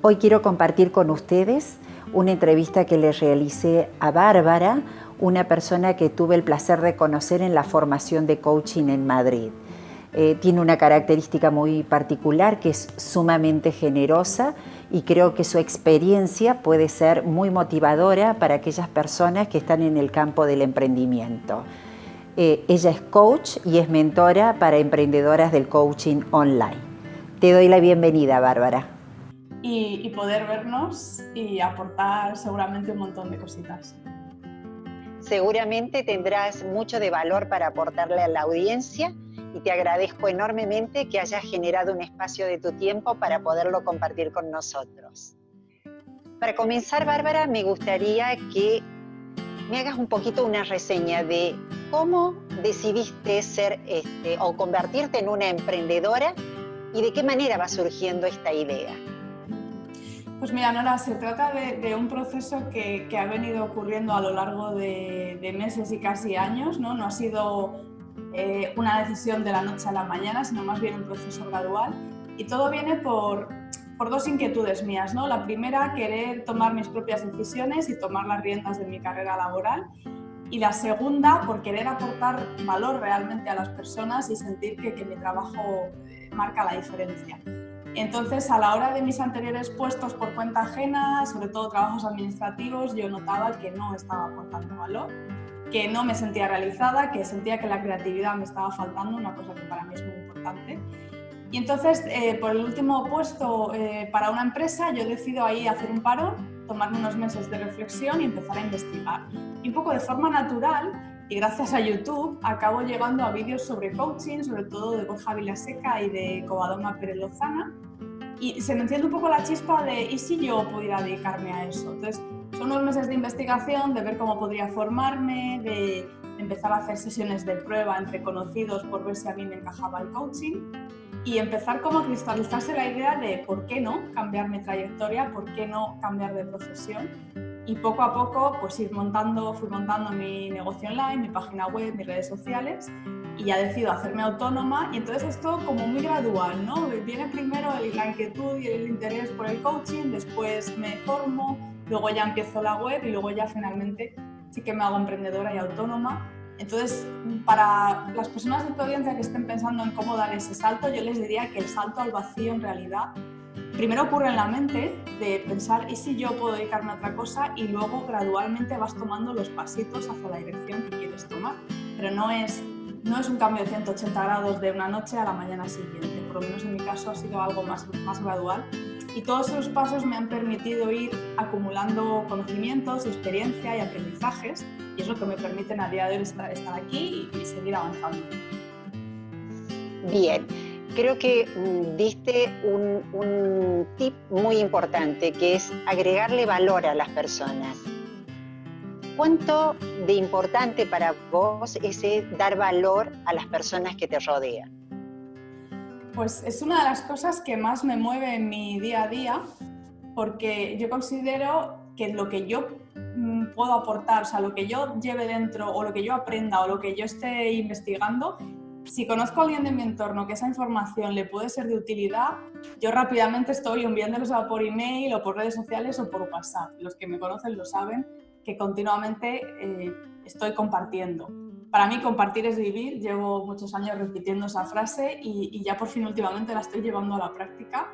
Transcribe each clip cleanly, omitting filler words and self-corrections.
Hoy quiero compartir con ustedes una entrevista que le realicé a Bárbara, una persona que tuve el placer de conocer en la formación de coaching en Madrid. Tiene una característica muy particular, que es sumamente generosa, y creo que su experiencia puede ser muy motivadora para aquellas personas que están en el campo del emprendimiento. Ella es coach y es mentora para emprendedoras del coaching online. Te doy la bienvenida, Bárbara. Y poder vernos y aportar seguramente un montón de cositas. Seguramente tendrás mucho de valor para aportarle a la audiencia y te agradezco enormemente que hayas generado un espacio de tu tiempo para poderlo compartir con nosotros. Para comenzar, Bárbara, me gustaría que me hagas un poquito una reseña de cómo decidiste ser o convertirte en una emprendedora y de qué manera va surgiendo esta idea. Pues mira, Nora, se trata de un proceso que ha venido ocurriendo a lo largo de meses y casi años, ¿no? No ha sido una decisión de la noche a la mañana, sino más bien un proceso gradual. Y todo viene por dos inquietudes mías, ¿no? La primera, querer tomar mis propias decisiones y tomar las riendas de mi carrera laboral. Y la segunda, por querer aportar valor realmente a las personas y sentir que mi trabajo marca la diferencia. Entonces, a la hora de mis anteriores puestos por cuenta ajena, sobre todo trabajos administrativos, yo notaba que no estaba aportando valor, que no me sentía realizada, que sentía que la creatividad me estaba faltando, una cosa que para mí es muy importante. Y entonces, por el último puesto para una empresa, yo decido ahí hacer un paro, tomarme unos meses de reflexión y empezar a investigar. Y un poco de forma natural, y gracias a YouTube, acabo llegando a vídeos sobre coaching, sobre todo de Borja Vilaseca y de Covadonga Pérez Lozana, y se me enciende un poco la chispa de ¿y si yo pudiera dedicarme a eso? Entonces, son unos meses de investigación, de ver cómo podría formarme, de empezar a hacer sesiones de prueba entre conocidos por ver si a mí me encajaba el coaching y empezar como a cristalizarse la idea de por qué no cambiar mi trayectoria, por qué no cambiar de profesión. Y poco a poco pues fui montando mi negocio online, mi página web, mis redes sociales, y ya decido hacerme autónoma. Y entonces esto como muy gradual, ¿no? Viene primero la inquietud y el interés por el coaching, después me formo, luego ya empiezo la web y luego ya finalmente sí que me hago emprendedora y autónoma. Entonces, para las personas de tu audiencia que estén pensando en cómo dar ese salto, yo les diría que el salto al vacío en realidad primero ocurre en la mente de pensar ¿y si yo puedo dedicarme a otra cosa? Y luego gradualmente vas tomando los pasitos hacia la dirección que quieres tomar. Pero no es un cambio de 180 grados de una noche a la mañana siguiente. Por lo menos en mi caso ha sido algo más gradual. Y todos esos pasos me han permitido ir acumulando conocimientos, experiencia y aprendizajes. Y es lo que me permiten a día de hoy estar aquí y seguir avanzando. Bien. Creo que diste un tip muy importante, que es agregarle valor a las personas. ¿Cuánto de importante para vos es dar valor a las personas que te rodean? Pues es una de las cosas que más me mueve en mi día a día, porque yo considero que lo que yo puedo aportar, o sea, lo que yo lleve dentro o lo que yo aprenda o lo que yo esté investigando, si conozco a alguien de mi entorno que esa información le puede ser de utilidad, yo rápidamente estoy enviándolos por email o por redes sociales o por WhatsApp. Los que me conocen lo saben, que continuamente estoy compartiendo. Para mí compartir es vivir, llevo muchos años repitiendo esa frase y ya por fin últimamente la estoy llevando a la práctica.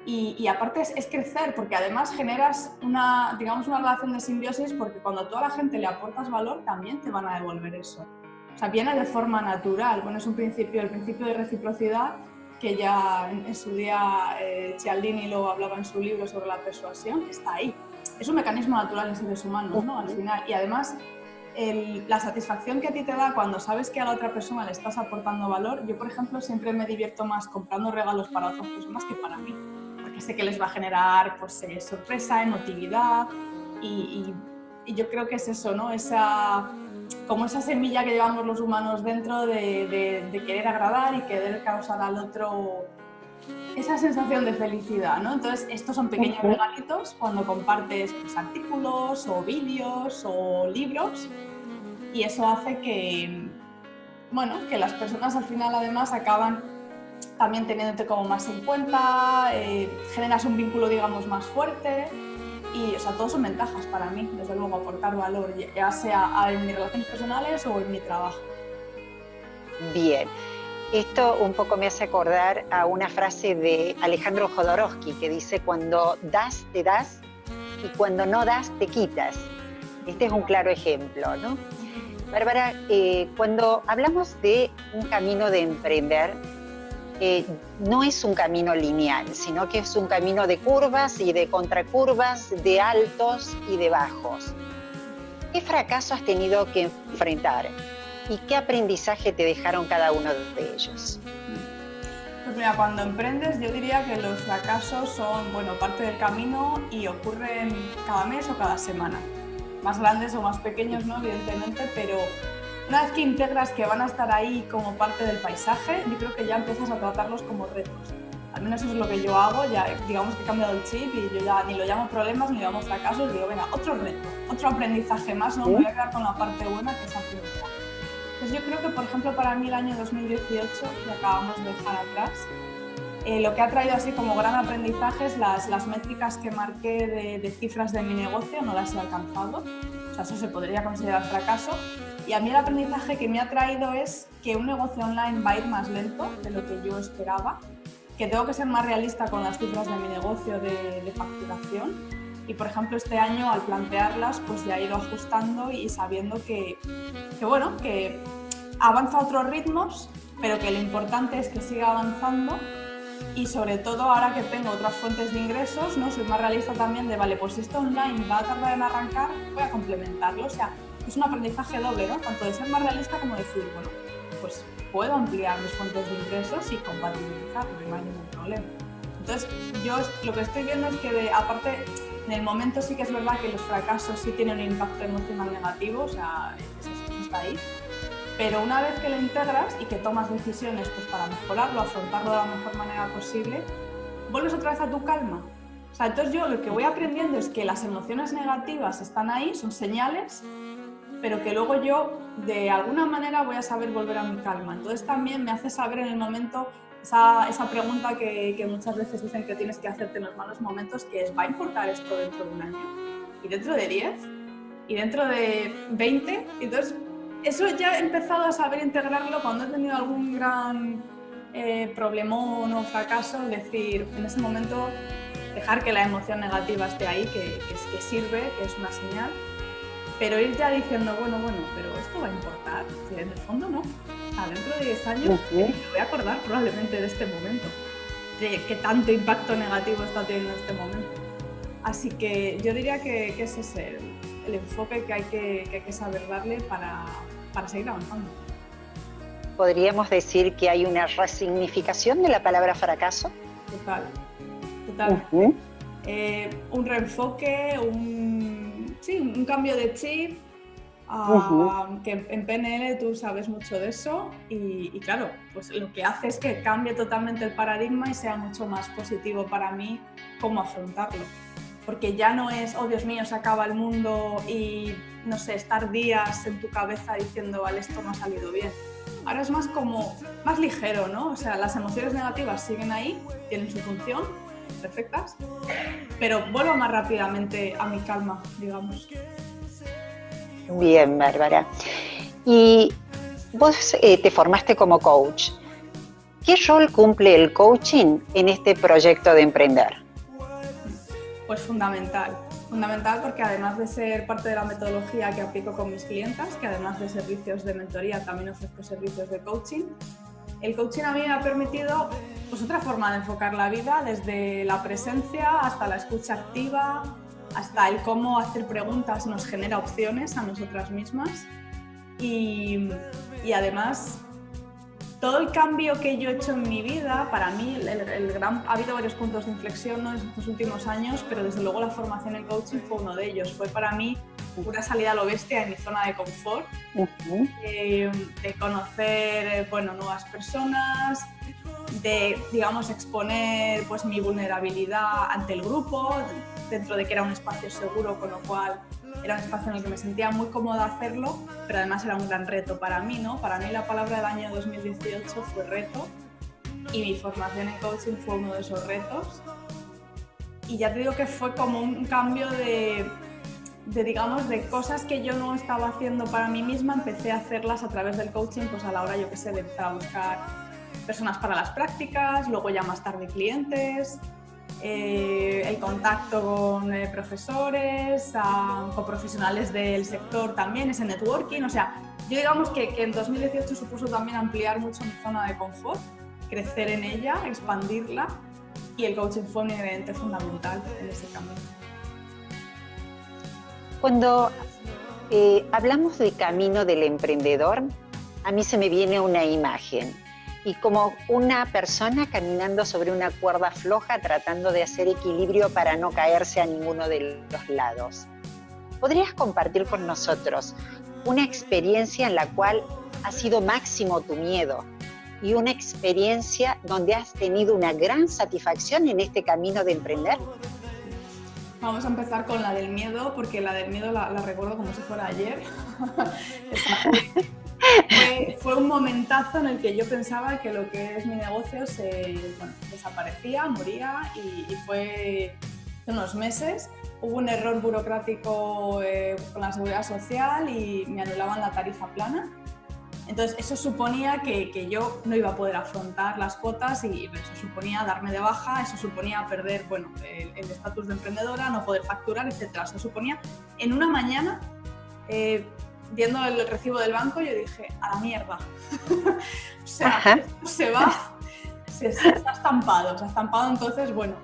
Y aparte es crecer, porque además generas una relación de simbiosis, porque cuando tú a la gente le aportas valor, también te van a devolver eso. O sea, viene de forma natural. Bueno, es el principio de reciprocidad que ya en su día Cialdini lo hablaba en su libro sobre la persuasión, que está ahí. Es un mecanismo natural en seres humanos, ¿no? Al final. Y además, la satisfacción que a ti te da cuando sabes que a la otra persona le estás aportando valor. Yo, por ejemplo, siempre me divierto más comprando regalos para otras personas que para mí, porque sé que les va a generar pues, sorpresa, emotividad y yo creo que es eso, ¿no? Como esa semilla que llevamos los humanos dentro de querer agradar y querer causar al otro esa sensación de felicidad, ¿no? Entonces, estos son pequeños regalitos cuando compartes pues, artículos o vídeos o libros, y eso hace que las personas al final además acaban también teniéndote como más en cuenta, generas un vínculo, digamos, más fuerte y, o sea, todos son ventajas para mí, desde luego, aportar valor, ya sea en mis relaciones personales o en mi trabajo. Bien. Esto un poco me hace acordar a una frase de Alejandro Jodorowsky que dice: cuando das, te das, y cuando no das, te quitas. Este es un claro ejemplo, ¿no? Bárbara, cuando hablamos de un camino de emprender, no es un camino lineal, sino que es un camino de curvas y de contracurvas, de altos y de bajos. ¿Qué fracaso has tenido que enfrentar? ¿Y qué aprendizaje te dejaron cada uno de ellos? Pues mira, cuando emprendes yo diría que los fracasos son, bueno, parte del camino y ocurren cada mes o cada semana. Más grandes o más pequeños, ¿no? Evidentemente, pero una vez que integras que van a estar ahí como parte del paisaje, yo creo que ya empiezas a tratarlos como retos. Al menos eso es lo que yo hago, ya digamos que he cambiado el chip y yo ya ni lo llamo problemas ni lo llamo fracasos, digo, venga, otro reto, otro aprendizaje más, ¿no? Me voy a quedar con la parte buena que es aprendizaje. Entonces yo creo que, por ejemplo, para mí el año 2018, que acabamos de dejar atrás, lo que ha traído así como gran aprendizaje es las métricas que marqué de cifras de mi negocio, no las he alcanzado, o sea, eso se podría considerar fracaso. Y a mí el aprendizaje que me ha traído es que un negocio online va a ir más lento de lo que yo esperaba, que tengo que ser más realista con las cifras de mi negocio de facturación. Y, por ejemplo, este año al plantearlas, pues ya he ido ajustando y sabiendo que bueno, que avanza a otros ritmos, pero que lo importante es que siga avanzando. Y sobre todo ahora que tengo otras fuentes de ingresos, ¿no? Soy más realista también de, vale, pues si esto online va a tardar en arrancar, voy a complementarlo. O sea, es un aprendizaje doble, ¿no? Tanto de ser más realista como decir, bueno, pues puedo ampliar mis fuentes de ingresos y compatibilizarlo, no hay ningún problema. Entonces, yo lo que estoy viendo es que, aparte, en el momento sí que es verdad que los fracasos sí tienen un impacto emocional negativo, o sea, eso está ahí. Pero una vez que lo integras y que tomas decisiones pues, para mejorarlo, afrontarlo de la mejor manera posible, vuelves otra vez a tu calma. O sea, entonces yo lo que voy aprendiendo es que las emociones negativas están ahí, son señales, pero que luego yo de alguna manera voy a saber volver a mi calma. Entonces también me hace saber en el momento esa pregunta que muchas veces dicen que tienes que hacerte en los malos momentos, que es, ¿va a importar esto dentro de un año? ¿Y dentro de 10? ¿Y dentro de 20? Entonces, eso ya he empezado a saber integrarlo cuando he tenido algún gran problemón o fracaso, es decir, en ese momento dejar que la emoción negativa esté ahí, que sirve, que es una señal, pero ir ya diciendo, bueno, pero esto va a importar, si en el fondo no. Dentro de 10 años me voy a acordar probablemente de este momento, de qué tanto impacto negativo está teniendo este momento. Así que yo diría que ese es el enfoque que hay que saber darle para seguir avanzando. ¿Podríamos decir que hay una resignificación de la palabra fracaso? Total. Un reenfoque, un cambio de chip, que en PNL tú sabes mucho de eso y claro, pues lo que hace es que cambie totalmente el paradigma y sea mucho más positivo para mí cómo afrontarlo. Porque ya no es, oh Dios mío, se acaba el mundo y, no sé, estar días en tu cabeza diciendo, vale, esto no ha salido bien. Ahora es más ligero, ¿no? O sea, las emociones negativas siguen ahí, tienen su función, perfectas, pero vuelvo más rápidamente a mi calma, digamos. Bien, Bárbara. Y vos te formaste como coach. ¿Qué rol cumple el coaching en este proyecto de emprender? Pues fundamental porque además de ser parte de la metodología que aplico con mis clientas, que además de servicios de mentoría también ofrezco servicios de coaching, el coaching a mí me ha permitido pues, otra forma de enfocar la vida, desde la presencia hasta la escucha activa, hasta el cómo hacer preguntas nos genera opciones a nosotras mismas y además todo el cambio que yo he hecho en mi vida, para mí ha habido varios puntos de inflexión, ¿no? En estos últimos años, pero desde luego la formación en coaching fue uno de ellos. Fue para mí una salida a lo bestia de mi zona de confort, de conocer nuevas personas, de, digamos, exponer pues, mi vulnerabilidad ante el grupo, dentro de que era un espacio seguro, con lo cual era un espacio en el que me sentía muy cómoda hacerlo, pero además era un gran reto para mí, ¿no? Para mí la palabra del año 2018 fue reto y mi formación en coaching fue uno de esos retos. Y ya te digo que fue como un cambio digamos, de cosas que yo no estaba haciendo para mí misma, empecé a hacerlas a través del coaching, pues a la hora, yo qué sé, de empezar a buscar personas para las prácticas, luego ya más tarde clientes, el contacto con profesores, con profesionales del sector también, ese networking. O sea, yo digamos que en 2018 supuso también ampliar mucho mi zona de confort, crecer en ella, expandirla, y el coaching fue un ingrediente fundamental en ese camino. Cuando hablamos del camino del emprendedor, a mí se me viene una imagen, y como una persona caminando sobre una cuerda floja tratando de hacer equilibrio para no caerse a ninguno de los lados. ¿Podrías compartir con nosotros una experiencia en la cual ha sido máximo tu miedo y una experiencia donde has tenido una gran satisfacción en este camino de emprender? Vamos a empezar con la del miedo, porque la del miedo la recuerdo como si fuera ayer. Fue un momentazo en el que yo pensaba que lo que es mi negocio desaparecía, moría, y fue hace unos meses. Hubo un error burocrático con la Seguridad Social y me anulaban la tarifa plana. Entonces eso suponía que yo no iba a poder afrontar las cuotas, y eso suponía darme de baja, eso suponía perder el estatus de emprendedora, no poder facturar, etc. Eso suponía, en una mañana, viendo el recibo del banco, yo dije, a la mierda. O sea, se ha estampado, entonces, bueno,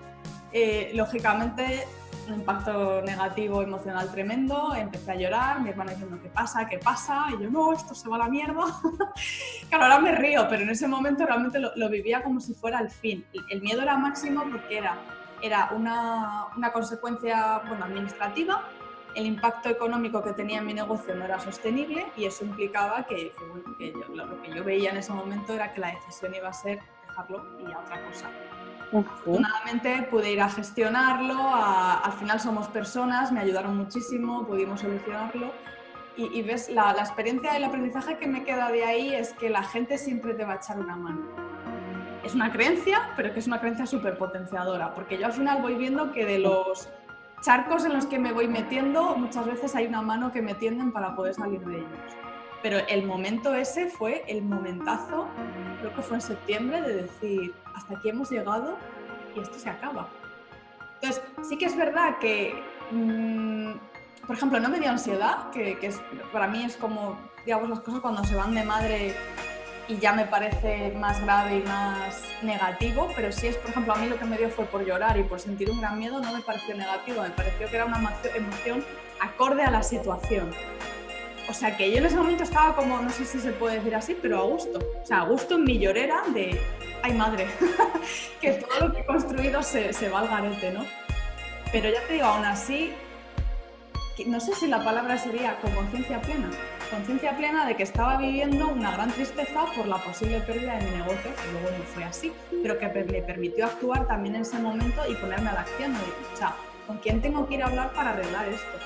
lógicamente, un impacto negativo emocional tremendo, empecé a llorar, mi hermano diciendo, ¿qué pasa? Y yo, no, esto se va a la mierda. Claro, ahora me río, pero en ese momento realmente lo vivía como si fuera el fin. El miedo era máximo porque era una consecuencia administrativa, el impacto económico que tenía en mi negocio no era sostenible, y eso implicaba que lo que yo veía en ese momento era que la decisión iba a ser dejarlo y a otra cosa. Afortunadamente pude ir a gestionarlo, al final somos personas, me ayudaron muchísimo, pudimos solucionarlo, y ves, la experiencia y el aprendizaje que me queda de ahí es que la gente siempre te va a echar una mano. Es una creencia, pero que es una creencia súper potenciadora, porque yo al final voy viendo que de los charcos en los que me voy metiendo, muchas veces hay una mano que me tienden para poder salir de ellos. Pero el momento ese fue el momentazo, creo que fue en septiembre, de decir, hasta aquí hemos llegado y esto se acaba. Entonces, sí que es verdad que, por ejemplo, no me dio ansiedad, que para mí es como, digamos, las cosas cuando se van de madre y ya me parece más grave y más negativo, pero sí es, por ejemplo, a mí lo que me dio fue por llorar y por sentir un gran miedo, no me pareció negativo, me pareció que era una emoción acorde a la situación. O sea, que yo en ese momento estaba como, no sé si se puede decir así, pero a gusto. O sea, a gusto en mi llorera de, ¡ay madre! Que todo lo que he construido se va al garete, ¿no? Pero ya te digo, aún así, no sé si la palabra sería con conciencia plena. Conciencia plena de que estaba viviendo una gran tristeza por la posible pérdida de mi negocio, que luego no fue así, pero que me permitió actuar también en ese momento y ponerme a la acción. O sea, ¿con quién tengo que ir a hablar para arreglar esto?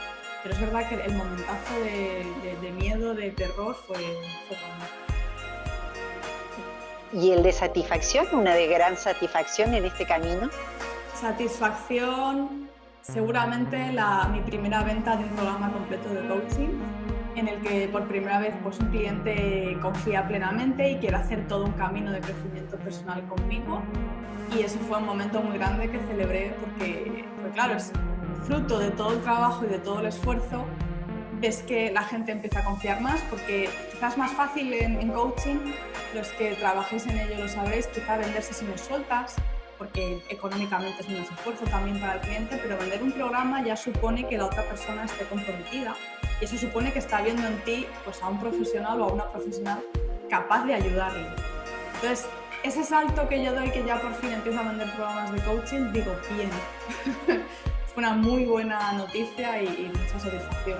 Pero es verdad que el momentazo de miedo, de terror, fue grande. ¿Y el de satisfacción? ¿Una de gran satisfacción en este camino? Satisfacción, seguramente mi primera venta de un programa completo de coaching, en el que por primera vez pues, un cliente confía plenamente y quiere hacer todo un camino de crecimiento personal conmigo. Y eso fue un momento muy grande que celebré porque claro, es fruto de todo el trabajo y de todo el esfuerzo. Ves que la gente empieza a confiar más, porque quizás es más fácil en coaching, los que trabajéis en ello lo sabréis, quizá vender sesiones sueltas, porque económicamente es menos esfuerzo también para el cliente, pero vender un programa ya supone que la otra persona esté comprometida, y eso supone que está viendo en ti pues, a un profesional o a una profesional capaz de ayudarle. Entonces, ese salto que yo doy, que ya por fin empiezo a vender programas de coaching, digo, bien. Fue una muy buena noticia y mucha satisfacción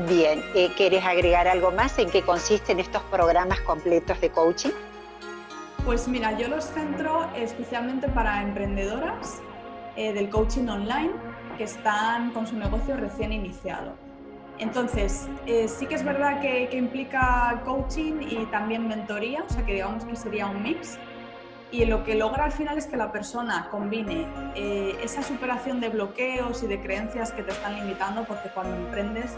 Bien, ¿quieres agregar algo más? ¿En qué consisten estos programas completos de coaching? Pues mira, yo los centro especialmente para emprendedoras del coaching online que están con su negocio recién iniciado. Entonces, sí que es verdad que implica coaching y también mentoría, o sea que digamos que sería un mix. Y lo que logra al final es que la persona combine esa superación de bloqueos y de creencias que te están limitando, porque cuando emprendes,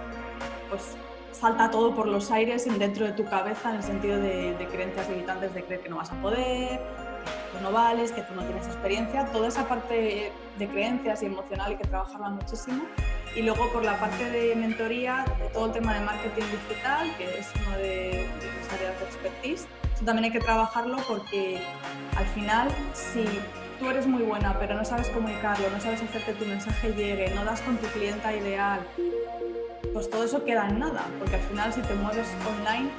pues salta todo por los aires dentro de tu cabeza en el sentido de creencias limitantes, de creer que no vas a poder, que tú no vales, que tú no tienes experiencia. Toda esa parte de creencias y emocional hay que trabajarla muchísimo. Y luego por la parte de mentoría, de todo el tema de marketing digital, que es una de mis áreas de expertise. Eso también hay que trabajarlo porque al final, si tú eres muy buena pero no sabes comunicarlo, no sabes hacer que tu mensaje llegue, no das con tu clienta ideal, pues todo eso queda en nada, porque al final si te mueves online,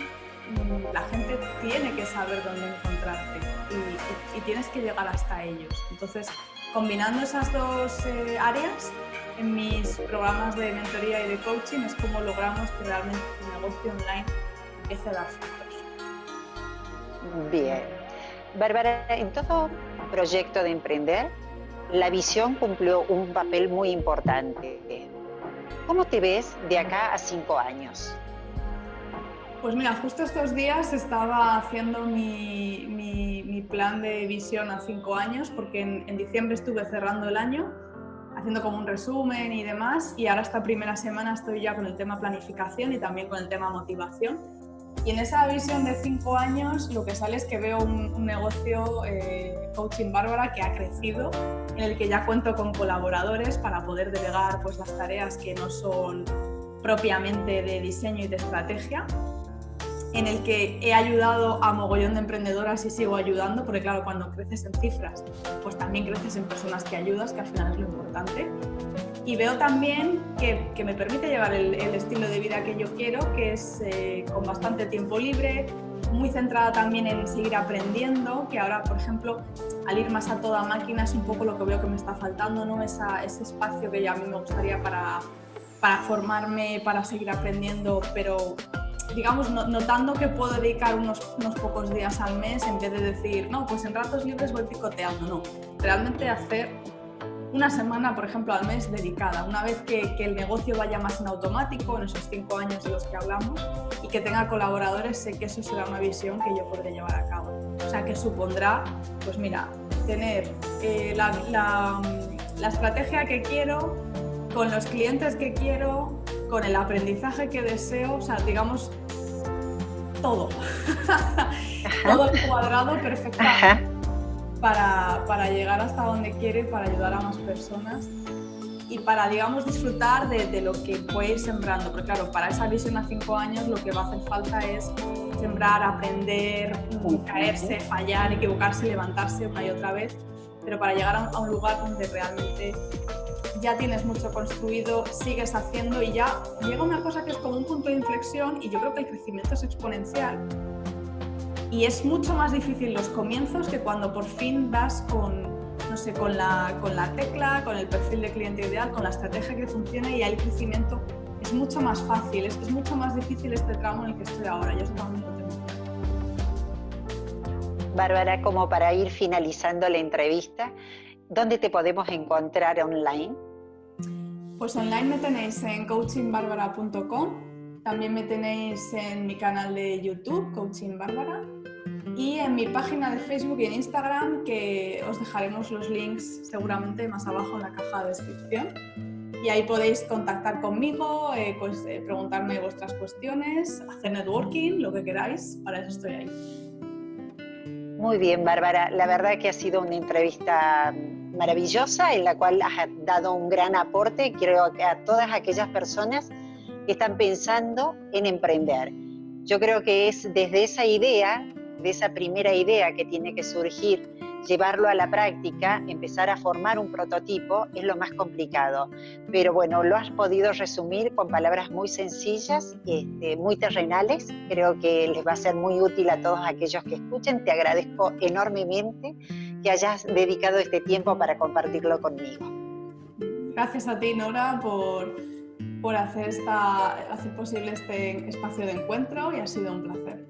la gente tiene que saber dónde encontrarte y tienes que llegar hasta ellos. Entonces, combinando esas dos áreas, en mis programas de mentoría y de coaching es como logramos que realmente el negocio online empiece a dar frutos. Bien. Bárbara, en todo proyecto de emprender, la visión cumplió un papel muy importante. ¿Cómo te ves de acá a 5 años? Pues mira, justo estos días estaba haciendo mi plan de visión a 5 años, porque en diciembre estuve cerrando el año, haciendo como un resumen y demás, y ahora esta primera semana estoy ya con el tema planificación y también con el tema motivación. Y en esa visión de 5 años lo que sale es que veo un negocio, Coaching Bárbara, que ha crecido, en el que ya cuento con colaboradores para poder delegar pues, las tareas que no son propiamente de diseño y de estrategia, en el que he ayudado a mogollón de emprendedoras y sigo ayudando, porque claro, cuando creces en cifras, pues también creces en personas que ayudas, que al final es lo importante. Y veo también que me permite llevar el estilo de vida que yo quiero, que es con bastante tiempo libre, muy centrada también en seguir aprendiendo, que ahora, por ejemplo, al ir más a toda máquina es un poco lo que veo que me está faltando, ¿no? Ese espacio que ya a mí me gustaría para formarme, para seguir aprendiendo, pero digamos, notando que puedo dedicar unos pocos días al mes en vez de decir, no, pues en ratos libres voy picoteando, no. Realmente hacer una semana, por ejemplo, al mes dedicada, una vez que el negocio vaya más en automático, en esos 5 años de los que hablamos, y que tenga colaboradores, sé que eso será una visión que yo podré llevar a cabo. O sea, que supondrá, pues mira, tener la estrategia que quiero, con los clientes que quiero, con el aprendizaje que deseo, o sea, digamos, todo. Todo el cuadrado perfectamente para llegar hasta donde quiero y para ayudar a más personas y para, digamos, disfrutar de lo que puede ir sembrando. Porque claro, para esa visión a 5 años lo que va a hacer falta es sembrar, aprender, caerse, fallar, equivocarse, levantarse una y otra vez, pero para llegar a un lugar donde realmente ya tienes mucho construido, sigues haciendo y ya llega una cosa que es como un punto de inflexión y yo creo que el crecimiento es exponencial y es mucho más difícil los comienzos que cuando por fin das con, no sé, con la tecla, con el perfil de cliente ideal, con la estrategia que funcione y ahí el crecimiento es mucho más fácil, es mucho más difícil este tramo en el que estoy ahora, yo eso también lo tengo. Bárbara, como para ir finalizando la entrevista, ¿dónde te podemos encontrar online? Pues online me tenéis en coachingbarbara.com, también me tenéis en mi canal de YouTube, Coaching Bárbara, y en mi página de Facebook y en Instagram, que os dejaremos los links seguramente más abajo en la caja de descripción. Y ahí podéis contactar conmigo, preguntarme vuestras cuestiones, hacer networking, lo que queráis, para eso estoy ahí. Muy bien, Bárbara, la verdad que ha sido una entrevista maravillosa en la cual has dado un gran aporte, creo que a todas aquellas personas que están pensando en emprender. Yo creo que es desde esa idea, de esa primera idea que tiene que surgir, llevarlo a la práctica, empezar a formar un prototipo, es lo más complicado. Pero bueno, lo has podido resumir con palabras muy sencillas, muy terrenales. Creo que les va a ser muy útil a todos aquellos que escuchen. Te agradezco enormemente que hayas dedicado este tiempo para compartirlo conmigo. Gracias a ti, Nora, por hacer posible este espacio de encuentro y ha sido un placer.